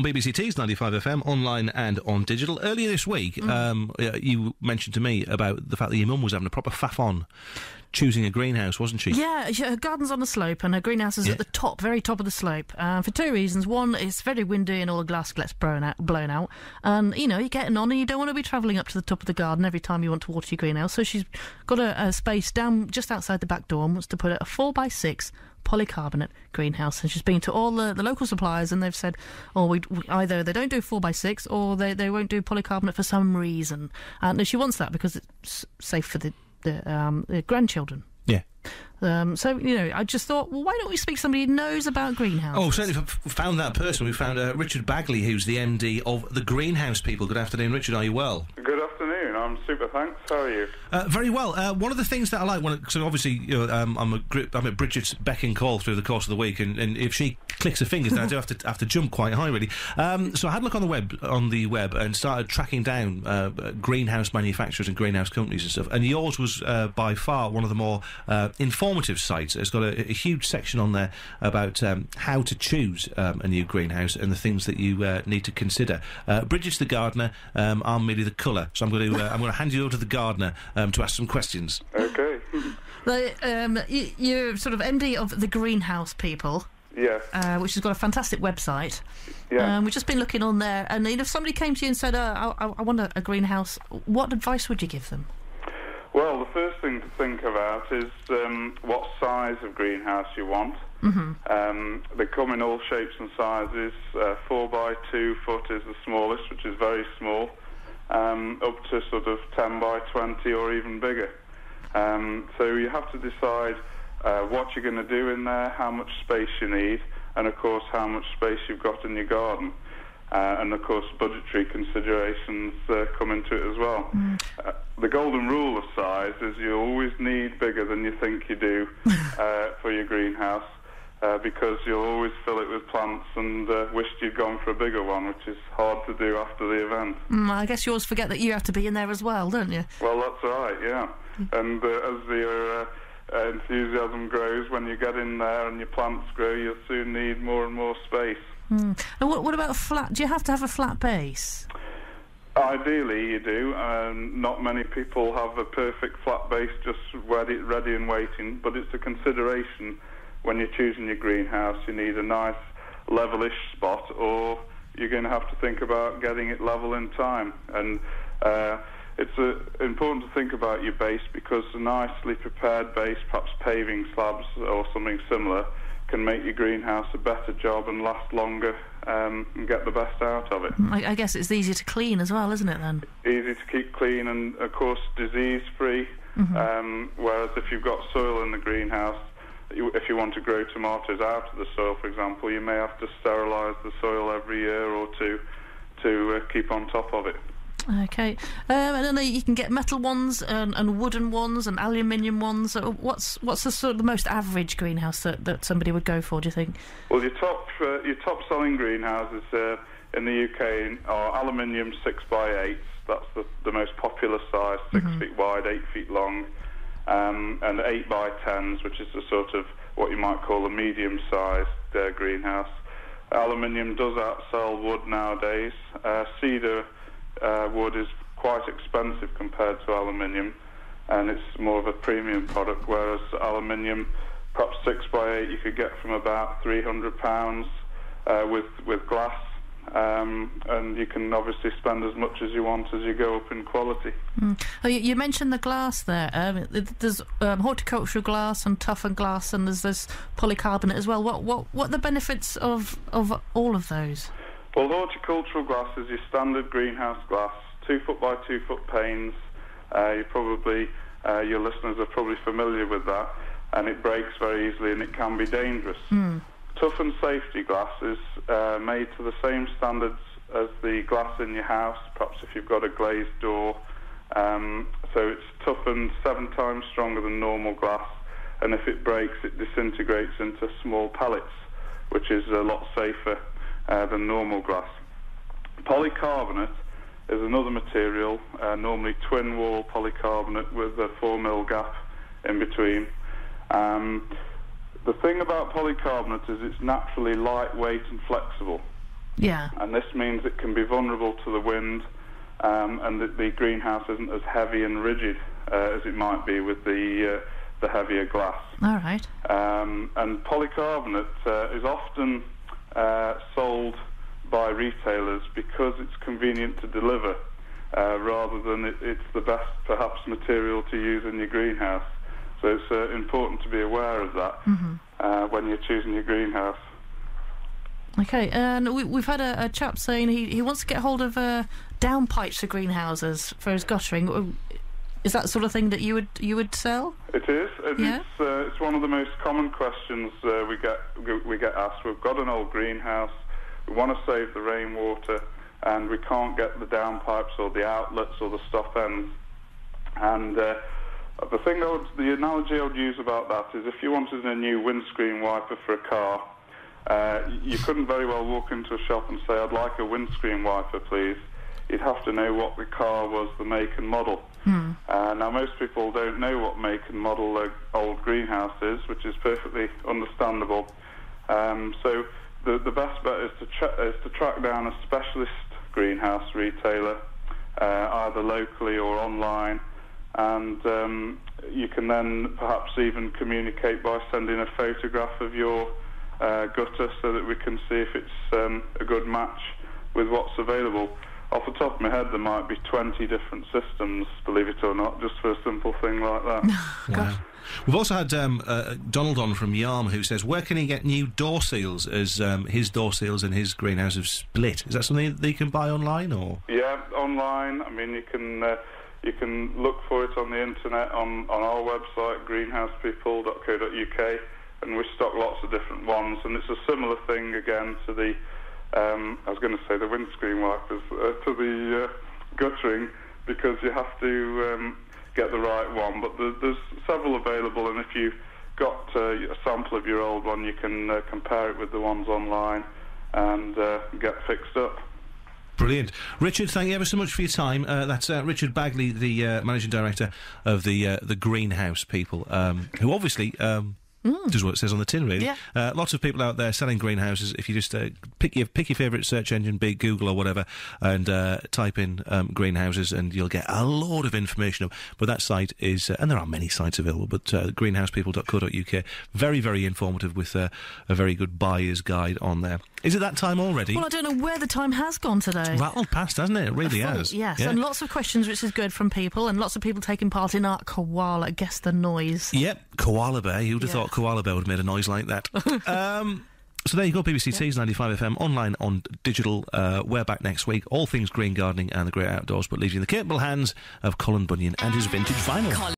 On BBC T's 95 FM, online and on digital. Earlier this week, you mentioned to me about the fact that your mum was having a proper faff on choosing a greenhouse, wasn't she? Yeah, her garden's on a slope and her greenhouse is at the top, very top of the slope. For two reasons. One, it's very windy and all the glass gets blown out. And, you know, you're getting on and you don't want to be travelling up to the top of the garden every time you want to water your greenhouse. So she's got a space down just outside the back door and wants to put a 4x6 polycarbonate greenhouse, and she's been to all the local suppliers and they've said, we either they don't do 4x6 or they won't do polycarbonate for some reason, and she wants that because it's safe for the grandchildren. Yeah. So, you know, I just thought, well, why don't we speak to somebody who knows about greenhouses? Oh, certainly found that person. We found Richard Bagley, who's the MD of the Greenhouse People. Good afternoon, Richard. Are you well? Good afternoon. I'm super, thanks. How are you? Very well. One of the things that I like, so obviously, you know, I'm at Bridget's beck and call through the course of the week, and if she clicks her fingers, then I do have to jump quite high, really. So I had a look on the web, and started tracking down greenhouse manufacturers and greenhouse companies and stuff. And yours was by far one of the more informative sites. It's got a huge section on there about how to choose a new greenhouse and the things that you need to consider. Bridget's the gardener. I'm merely the colour. So I'm going to hand you over to the gardener to ask some questions. Okay. You're sort of MD of the Greenhouse People. Yes. Which has got a fantastic website. Yeah. We've just been looking on there, and if somebody came to you and said, I want a greenhouse, what advice would you give them? Well, the first thing to think about is what size of greenhouse you want. Mm-hmm. They come in all shapes and sizes. 4 by 2 foot is the smallest, which is very small, up to sort of 10 by 20 or even bigger. So you have to decide what you're going to do in there, how much space you need, and of course how much space you've got in your garden. And of course budgetary considerations come into it as well. The golden rule of size is you always need bigger than you think you do for your greenhouse, because you'll always fill it with plants and wished you'd gone for a bigger one, which is hard to do after the event. I guess you always forget that you have to be in there as well, don't you? Well, that's right, yeah. And as your enthusiasm grows, when you get in there and your plants grow, you'll soon need more and more space. And what about a flat? Do you have to have a flat base? Ideally, you do. Not many people have a perfect flat base just ready and waiting, but it's a consideration when you're choosing your greenhouse. You need a nice levelish spot, or you're going to have to think about getting it level in time. And it's important to think about your base, because a nicely prepared base, perhaps paving slabs or something similar, can make your greenhouse a better job and last longer and get the best out of it. I guess it's easier to clean as well, isn't it, then? Easy to keep clean and, of course, disease-free. Whereas if you've got soil in the greenhouse, if you want to grow tomatoes out of the soil, for example, you may have to sterilise the soil every year or two to keep on top of it. Okay. I don't know, you can get metal ones and wooden ones and aluminium ones. What's the sort of the most average greenhouse that somebody would go for, do you think? Well, your top selling greenhouses in the UK are aluminium 6x8s. That's the most popular size, 6 feet wide, 8 feet long, and 8x10s, which is the sort of what you might call a medium-sized greenhouse. Aluminium does outsell wood nowadays. Cedar wood is quite expensive compared to aluminium, and it's more of a premium product, whereas aluminium, perhaps 6x8, you could get from about £300 with glass, and you can obviously spend as much as you want as you go up in quality. Oh, you mentioned the glass there. There's horticultural glass and toughened glass, and there's this polycarbonate as well. What are the benefits of all of those? Well, horticultural glass is your standard greenhouse glass, 2 foot by 2 foot panes. Your listeners are probably familiar with that, and it breaks very easily and it can be dangerous. Toughened safety glass is made to the same standards as the glass in your house, perhaps if you've got a glazed door. So it's toughened 7 times stronger than normal glass, and if it breaks, it disintegrates into small pellets, which is a lot safer than normal glass. Polycarbonate is another material, normally twin wall polycarbonate with a 4mm gap in between. The thing about polycarbonate is it's naturally lightweight and flexible. Yeah. And this means it can be vulnerable to the wind, and the greenhouse isn't as heavy and rigid as it might be with the heavier glass. All right. And polycarbonate is often sold by retailers because it's convenient to deliver, rather than it's the best, perhaps, material to use in your greenhouse. So it's important to be aware of that when you're choosing your greenhouse. Okay, and we've had a chap saying he wants to get hold of downpipes for greenhouses for his guttering. Is that sort of thing that you would sell? It is. Yeah? It's one of the most common questions we get asked. We've got an old greenhouse. We want to save the rainwater, and we can't get the downpipes or the outlets or the stop ends. And the analogy I would use about that is if you wanted a new windscreen wiper for a car, you couldn't very well walk into a shop and say, "I'd like a windscreen wiper, please." You'd have to know what the car was, the make and model. Now, most people don't know what make and model the old greenhouse is, which is perfectly understandable. So the best bet is to track down a specialist greenhouse retailer, either locally or online, and you can then perhaps even communicate by sending a photograph of your gutter so that we can see if it's a good match with what's available. Off the top of my head, there might be 20 different systems, believe it or not, just for a simple thing like that. Wow. We've also had Donald on from Yarm, who says, where can he get new door seals, as his door seals in his greenhouse have split? Is that something that you can buy online, or...? Yeah, online. I mean, you can look for it on the internet, on our website, greenhousepeople.co.uk, and we stock lots of different ones, and it's a similar thing, again, to the... I was going to say the windscreen wipers, to the guttering, because you have to get the right one. But there's several available, and if you've got a sample of your old one, you can compare it with the ones online and get fixed up. Brilliant. Richard, thank you ever so much for your time. That's Richard Bagley, the Managing Director of the Greenhouse People, who obviously... does what it says on the tin, really. Yeah. Lots of people out there selling greenhouses. If you just pick your favourite search engine, be it Google or whatever, and type in greenhouses, and you'll get a load of information up. But that site is, and there are many sites available, but greenhousepeople.co.uk, very, very informative, with a very good buyer's guide on there. Is it that time already? Well, I don't know where the time has gone today. It's rattled past, hasn't it? It really has. Yes, yeah. And lots of questions, which is good, from people, and lots of people taking part in our koala guess the noise. Yep, koala bear. Who'd have thought koala bear would have made a noise like that? So there you go, BBC Tees 95 FM, online, on digital. We're back next week. All things green gardening and the great outdoors, but leaves you in the capable hands of Colin Bunyan and his vintage vinyl.